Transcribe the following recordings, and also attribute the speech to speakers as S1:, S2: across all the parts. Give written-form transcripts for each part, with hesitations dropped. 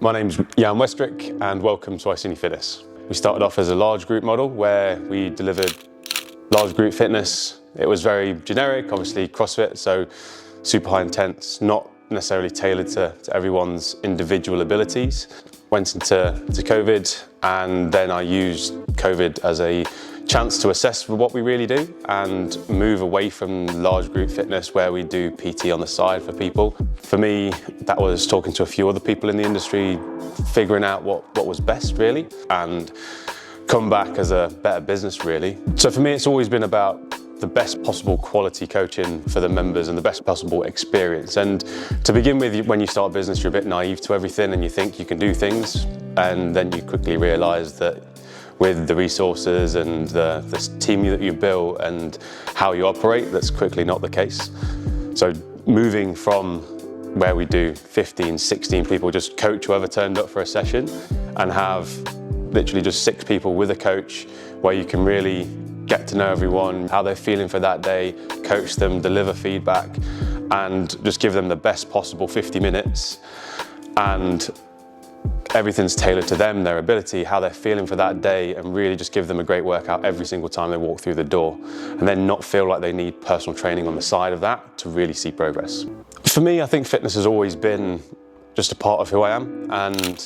S1: My name's Jan Westrik and welcome to Iceni Fitness. We started off as a large group model where we delivered large group fitness. It was very generic, obviously CrossFit, so super high intense, not necessarily tailored to everyone's individual abilities. Went into COVID, and then I used COVID as a chance to assess what we really do and move away from large group fitness where we do PT on the side for people. For me, that was talking to a few other people in the industry, figuring out what was best really, and come back as a better business really. So for me, it's always been about the best possible quality coaching for the members and the best possible experience. And to begin with, when you start a business, you're a bit naive to everything and you think you can do things, and then you quickly realise that with the resources and the team that you built and how you operate, that's quickly not the case. So moving from where we do 15, 16 people just coach whoever turned up for a session, and have literally just 6 people with a coach where you can really get to know everyone, how they're feeling for that day, coach them, deliver feedback, and just give them the best possible 50 minutes. And everything's tailored to them, their ability, how they're feeling for that day, and really just give them a great workout every single time they walk through the door, and then not feel like they need personal training on the side of that to really see progress. For me, I think fitness has always been just a part of who I am, and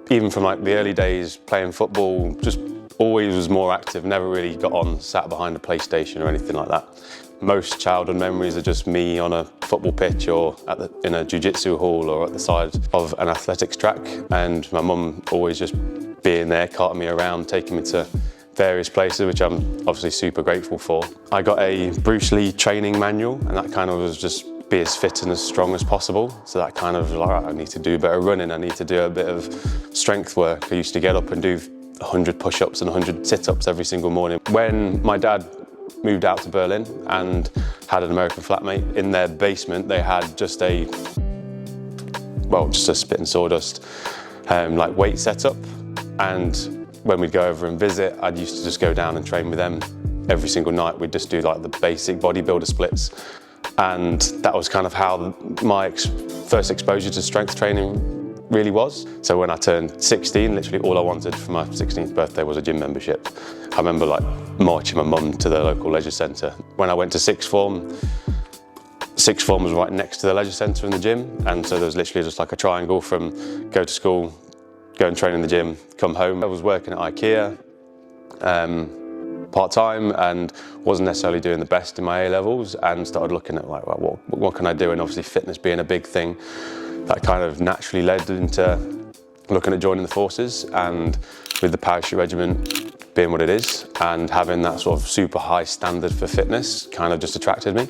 S1: even from like the early days playing football, just always was more active, never really got on, sat behind a PlayStation or anything like that. Most childhood memories are just me on a football pitch or in a jiu-jitsu hall or at the side of an athletics track, and my mum always just being there, carting me around, taking me to various places, which I'm obviously super grateful for. I got a Bruce Lee training manual, and that kind of was just be as fit and as strong as possible. So that kind of like, I need to do better running, I need to do a bit of strength work. I used to get up and do 100 push-ups and 100 sit-ups every single morning. When my dad moved out to Berlin and had an American flatmate, in their basement they had just a spit and sawdust like weight setup, and when we'd go over and visit, I'd used to just go down and train with them every single night. We'd just do like the basic bodybuilder splits, and that was kind of how my first exposure to strength training really was. So when I turned 16, literally all I wanted for my 16th birthday was a gym membership. I remember like marching my mum to the local leisure centre. When I went to sixth form was right next to the leisure centre and the gym, and so there was literally just like a triangle from go to school, go and train in the gym, come home. I was working at IKEA part-time and wasn't necessarily doing the best in my A-levels, and started looking at like, well, what can I do? And obviously fitness being a big thing, that kind of naturally led into looking at joining the forces, and with the parachute regiment being what it is and having that sort of super high standard for fitness kind of just attracted me.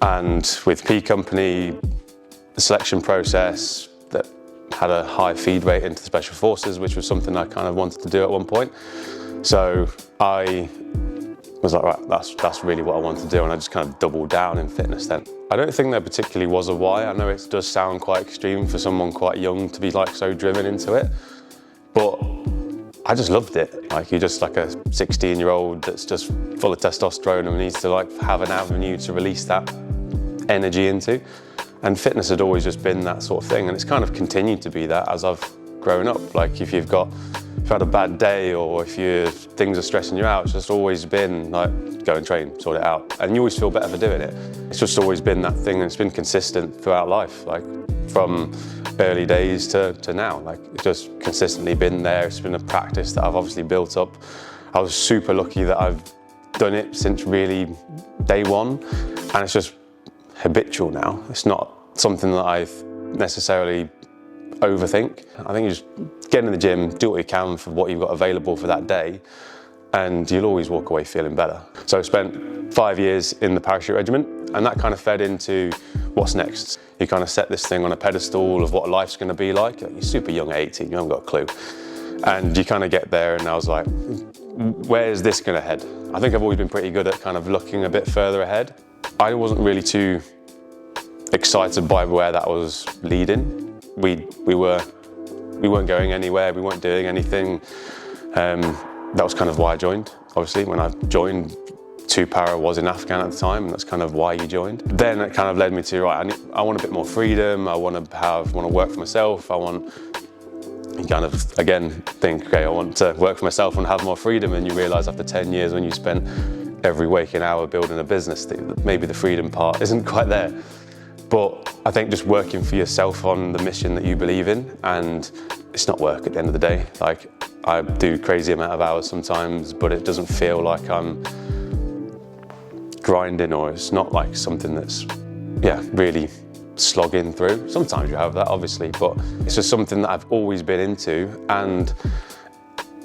S1: And with P Company, the selection process that had a high feed rate into the special forces, which was something I kind of wanted to do at one point. So I was like, right, that's really what I want to do, and I just kind of doubled down in fitness then. I don't think there particularly was a why. I know it does sound quite extreme for someone quite young to be like so driven into it, but I just loved it. Like, you're just like a 16-year-old that's just full of testosterone and needs to like have an avenue to release that energy into. And fitness had always just been that sort of thing, and it's kind of continued to be that as I've grown up. Like if you've had a bad day, or if things are stressing you out, it's just always been like, go and train, sort it out. And you always feel better for doing it. It's just always been that thing, and it's been consistent throughout life, like from early days to now. Like it's just consistently been there. It's been a practice that I've obviously built up. I was super lucky that I've done it since really day one, and it's just habitual now. It's not something that I necessarily overthink. I think you just get in the gym, do what you can for what you've got available for that day, and you'll always walk away feeling better. So I spent 5 years in the parachute regiment, and that kind of fed into what's next. You kind of set this thing on a pedestal of what life's going to be like. You're super young at 18, you haven't got a clue. And you kind of get there, and I was like, where is this going to head? I think I've always been pretty good at kind of looking a bit further ahead. I wasn't really too excited by where that was leading. We weren't going anywhere, we weren't doing anything. That was kind of why I joined. Obviously, when I joined, 2-para was in Afghan at the time, and that's kind of why you joined. Then it kind of led me to, right, I want a bit more freedom, I want to work for myself, I want you kind of, again, think, okay, I want to work for myself and have more freedom, and you realise after 10 years when you spent every waking hour building a business that maybe the freedom part isn't quite there. But I think just working for yourself on the mission that you believe in, and it's not work at the end of the day. Like, I do crazy amount of hours sometimes, but it doesn't feel like I'm grinding, or it's not like something that's, really slogging through. Sometimes you have that, obviously, but it's just something that I've always been into. And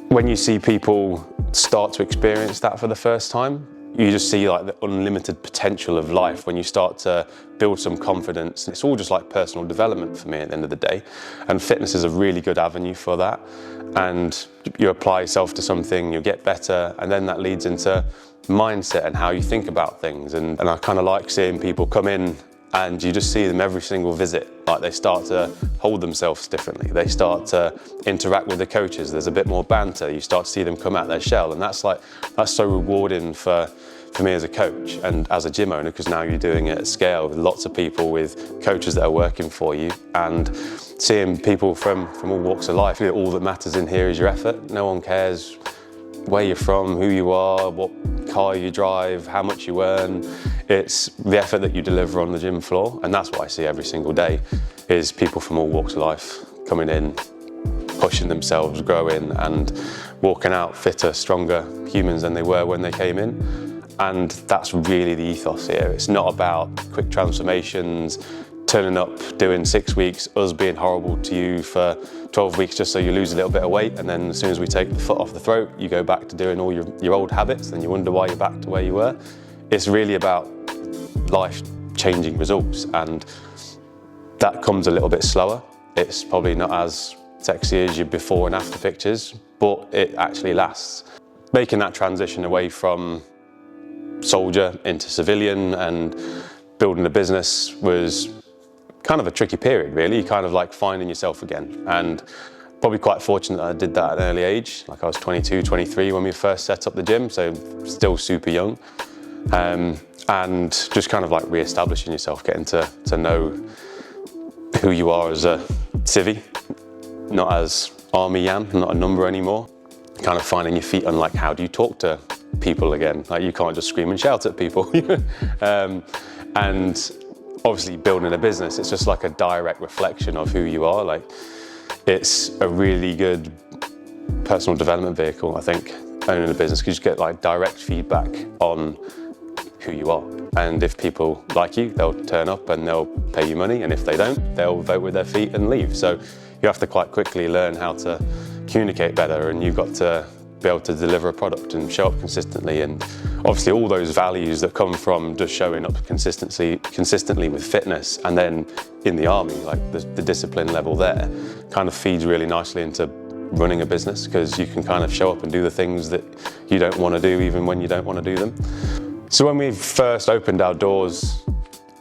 S1: when you see people start to experience that for the first time, you just see like the unlimited potential of life when you start to build some confidence. It's all just like personal development for me at the end of the day. And fitness is a really good avenue for that. And you apply yourself to something, you'll get better, and then that leads into mindset and how you think about things. And I kind of like seeing people come in and you just see them every single visit. Like, they start to hold themselves differently. They start to interact with the coaches. There's a bit more banter. You start to see them come out their shell. And that's so rewarding for me as a coach and as a gym owner, because now you're doing it at scale with lots of people, with coaches that are working for you, and seeing people from all walks of life. All that matters in here is your effort. No one cares where you're from, who you are, what car you drive, how much you earn. It's the effort that you deliver on the gym floor, and that's what I see every single day, is people from all walks of life coming in, pushing themselves, growing, and walking out fitter, stronger humans than they were when they came in. And that's really the ethos here. It's not about quick transformations, turning up, doing 6 weeks, us being horrible to you for 12 weeks just so you lose a little bit of weight, and then as soon as we take the foot off the throat, you go back to doing all your old habits, and you wonder why you're back to where you were. It's really about life-changing results, and that comes a little bit slower. It's probably not as sexy as your before and after pictures, but it actually lasts. Making that transition away from soldier into civilian and building a business was kind of a tricky period, really, kind of like finding yourself again. And probably quite fortunate that I did that at an early age. Like, I was 22, 23 when we first set up the gym, so still super young. And just kind of like re-establishing yourself, getting to know who you are as a civvy, not as Army Jan, not a number anymore. Kind of finding your feet on, like, how do you talk to people again? Like, you can't just scream and shout at people. And obviously building a business, it's just like a direct reflection of who you are. Like, it's a really good personal development vehicle, I think, owning a business, because you get like direct feedback on who you are. And if people like you, they'll turn up and they'll pay you money, and if they don't, they'll vote with their feet and leave. So you have to quite quickly learn how to communicate better, and you've got to be able to deliver a product and show up consistently. And obviously all those values that come from just showing up consistently with fitness, and then in the army, like the discipline level there, kind of feeds really nicely into running a business, because you can kind of show up and do the things that you don't want to do even when you don't want to do them. So when we first opened our doors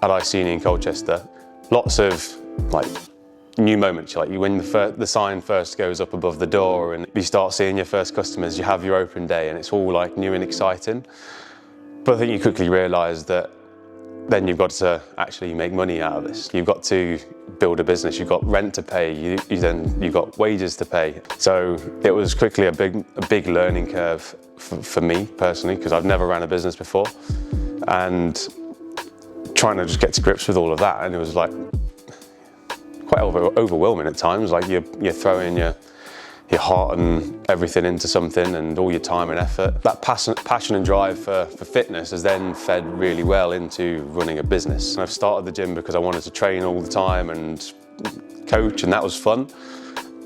S1: at Iceni in Colchester, lots of like new moments, like when the sign first goes up above the door and you start seeing your first customers, you have your open day, and it's all like new and exciting. But I think you quickly realise that then you've got to actually make money out of this. You've got to build a business, you've got rent to pay, you've got wages to pay. So it was quickly a big learning curve for me personally, because I've never ran a business before, and trying to just get to grips with all of that. And it was like quite overwhelming at times. Like you're throwing your heart and everything into something, and all your time and effort. That passion and drive for fitness has then fed really well into running a business. And I've started the gym because I wanted to train all the time and coach, and that was fun.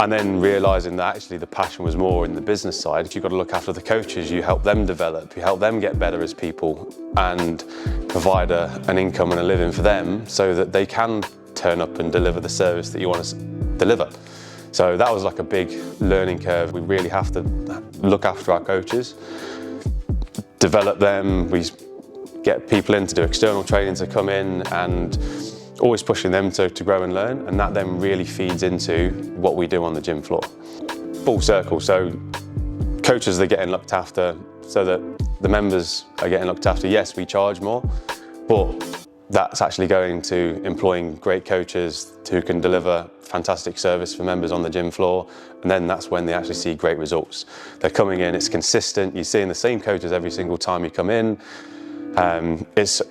S1: And then realising that actually the passion was more in the business side. If you've got to look after the coaches, you help them develop, you help them get better as people, and provide an income and a living for them so that they can turn up and deliver the service that you want to deliver. So that was like a big learning curve. We really have to look after our coaches, develop them. We get people in to do external training to come in, and always pushing them to grow and learn. And that then really feeds into what we do on the gym floor. Full circle. So coaches are getting looked after, so that the members are getting looked after. Yes, we charge more, but that's actually going to employing great coaches who can deliver fantastic service for members on the gym floor, and then that's when they actually see great results. They're coming in, it's consistent, you're seeing the same coaches every single time you come in. It's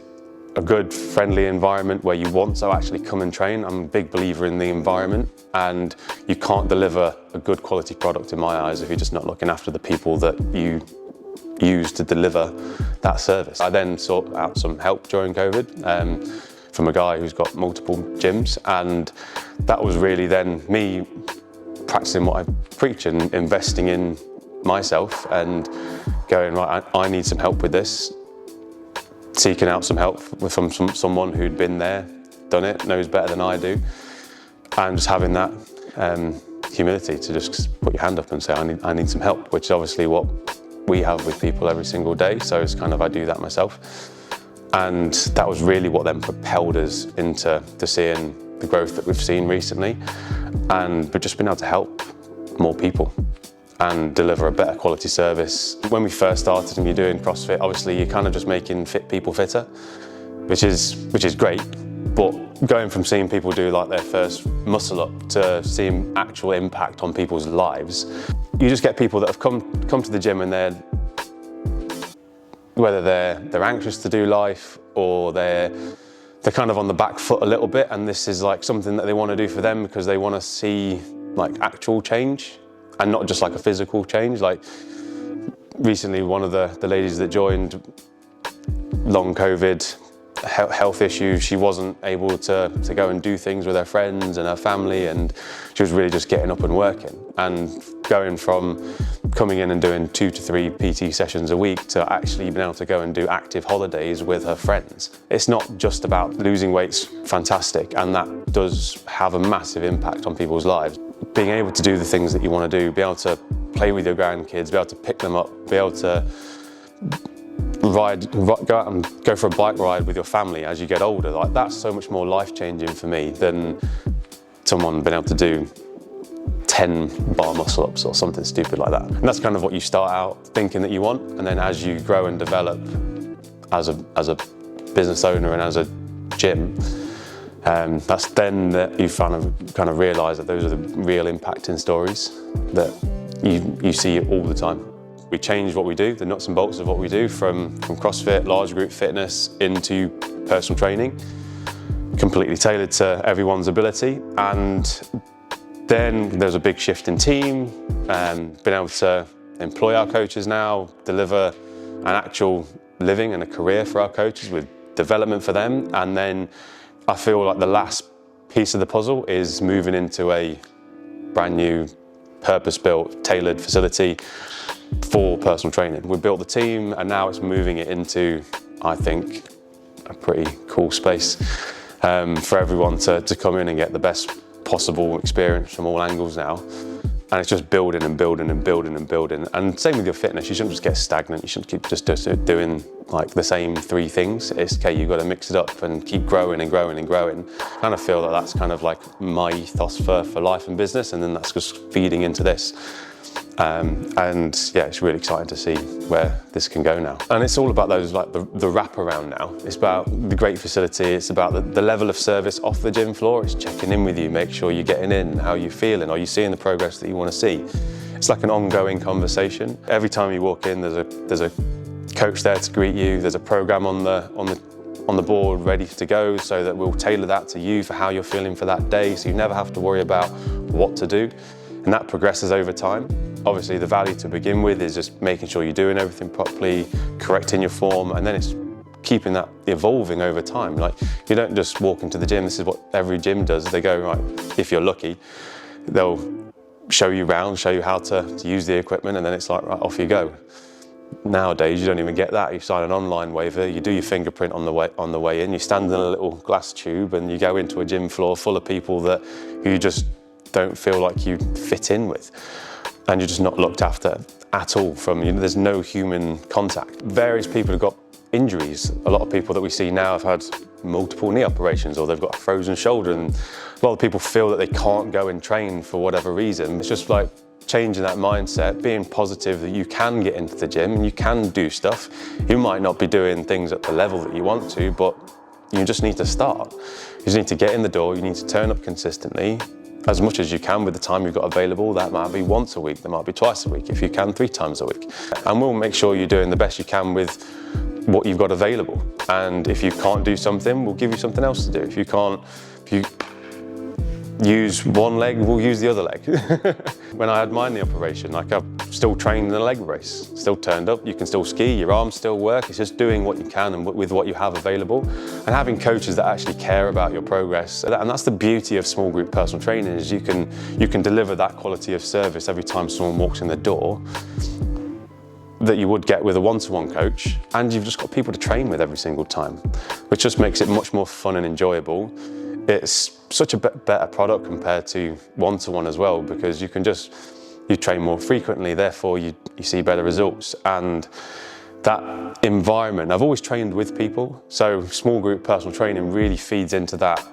S1: a good, friendly environment where you want to actually come and train. I'm a big believer in the environment, and you can't deliver a good quality product in my eyes if you're just not looking after the people that you use to deliver that service. I then sought out some help during COVID from a guy who's got multiple gyms, and that was really then me practicing what I preach and investing in myself and going, right, I need some help with this, seeking out some help from someone who'd been there, done it, knows better than I do, and just having that humility to just put your hand up and say, I need some help, which is obviously what we have with people every single day. So it's kind of, I do that myself. And that was really what then propelled us into seeing the growth that we've seen recently. And we've just been able to help more people and deliver a better quality service. When we first started and you're doing CrossFit, obviously you're kind of just making fit people fitter, which is great. But going from seeing people do like their first muscle up to seeing actual impact on people's lives, you just get people that have come to the gym and whether they're anxious to do life or they're kind of on the back foot a little bit, and this is like something that they want to do for them because they want to see like actual change and not just like a physical change. Like recently, one of the ladies that joined, long COVID, health issues, she wasn't able to go and do things with her friends and her family, and she was really just getting up and working. And going from coming in and doing 2 to 3 PT sessions a week to actually being able to go and do active holidays with her friends. It's not just about losing weight's fantastic, and that does have a massive impact on people's lives. Being able to do the things that you want to do, be able to play with your grandkids, be able to pick them up, be able to go out and go for a bike ride with your family as you get older, like that's so much more life-changing for me than someone being able to do 10 bar muscle-ups or something stupid like that. And that's kind of what you start out thinking that you want, and then as you grow and develop as a business owner and as a gym, that's then that you kind of realise that those are the real impacting stories that you see all the time. We change what we do, the nuts and bolts of what we do, from CrossFit, large group fitness, into personal training, completely tailored to everyone's ability. And then there's a big shift in team, and being able to employ our coaches now, deliver an actual living and a career for our coaches with development for them. And then I feel like the last piece of the puzzle is moving into a brand new, purpose-built, tailored facility for personal training. We built the team, and now it's moving it into, I think, a pretty cool space for everyone to come in and get the best possible experience from all angles now. And it's just building and building and building and building. And same with your fitness, you shouldn't just get stagnant. You shouldn't keep just doing like the same 3 things. It's okay, you've got to mix it up and keep growing and growing and growing. I kind of feel that that's kind of like my ethos for life and business, and then that's just feeding into this. And yeah, it's really exciting to see where this can go now. And it's all about those, like the wraparound now. It's about the great facility, it's about the level of service off the gym floor. It's checking in with you, make sure you're getting in, how you're feeling, are you seeing the progress that you want to see? It's like an ongoing conversation. Every time you walk in, there's a coach there to greet you, there's a program on the board ready to go, so that we'll tailor that to you for how you're feeling for that day, so you never have to worry about what to do. And that progresses over time. Obviously, the value to begin with is just making sure you're doing everything properly, correcting your form, and then it's keeping that evolving over time. Like, you don't just walk into the gym. This is what every gym does. They go, right, if you're lucky, they'll show you around, show you how to use the equipment, and then it's like, right, off you go. Nowadays, you don't even get that. You sign an online waiver, you do your fingerprint on the way in, you stand in a little glass tube, and you go into a gym floor full of people who you just don't feel like you fit in with. And you're just not looked after at all there's no human contact. Various people have got injuries. A lot of people that we see now have had multiple knee operations, or they've got a frozen shoulder, and a lot of people feel that they can't go and train for whatever reason. It's just like changing that mindset, being positive that you can get into the gym and you can do stuff. You might not be doing things at the level that you want to, but you just need to start. You just need to get in the door, you need to turn up consistently, as much as you can with the time you've got available. That might be once a week, that might be twice a week, if you can 3 times a week. And we'll make sure you're doing the best you can with what you've got available. And if you can't do something, we'll give you something else to do. If you use one leg, we'll use the other leg. When I had mine in the operation, like, I've still trained in a leg brace, still turned up, you can still ski, your arms still work. It's just doing what you can and with what you have available, and having coaches that actually care about your progress. And that's the beauty of small group personal training, is you can deliver that quality of service every time someone walks in the door that you would get with a one-to-one coach, and you've just got people to train with every single time, which just makes it much more fun and enjoyable. It's such a better product compared to one-to-one as well, because you train more frequently, therefore you see better results. And that environment, I've always trained with people, so small group personal training really feeds into that.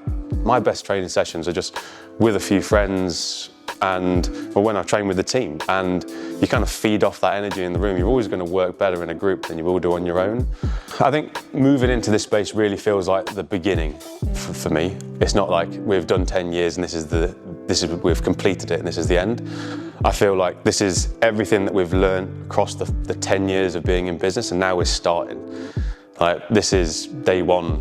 S1: My best training sessions are just with a few friends, or when I train with the team, and you kind of feed off that energy in the room. You're always going to work better in a group than you will do on your own. I think moving into this space really feels like the beginning for me. It's not like we've done 10 years and we've completed it and this is the end. I feel like this is everything that we've learned across the 10 years of being in business, and now we're starting. Like, this is day one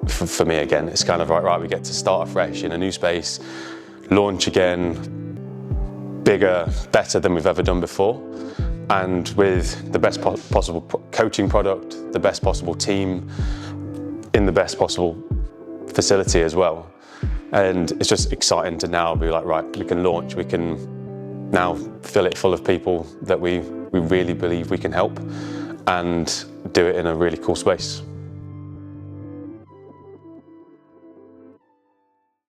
S1: for me again. It's kind of right, we get to start afresh in a new space, launch again, bigger, better than we've ever done before, and with the best possible coaching product, the best possible team, in the best possible facility as well. And it's just exciting to now be like, right, we can launch, we can now fill it full of people that we really believe we can help, and do it in a really cool space.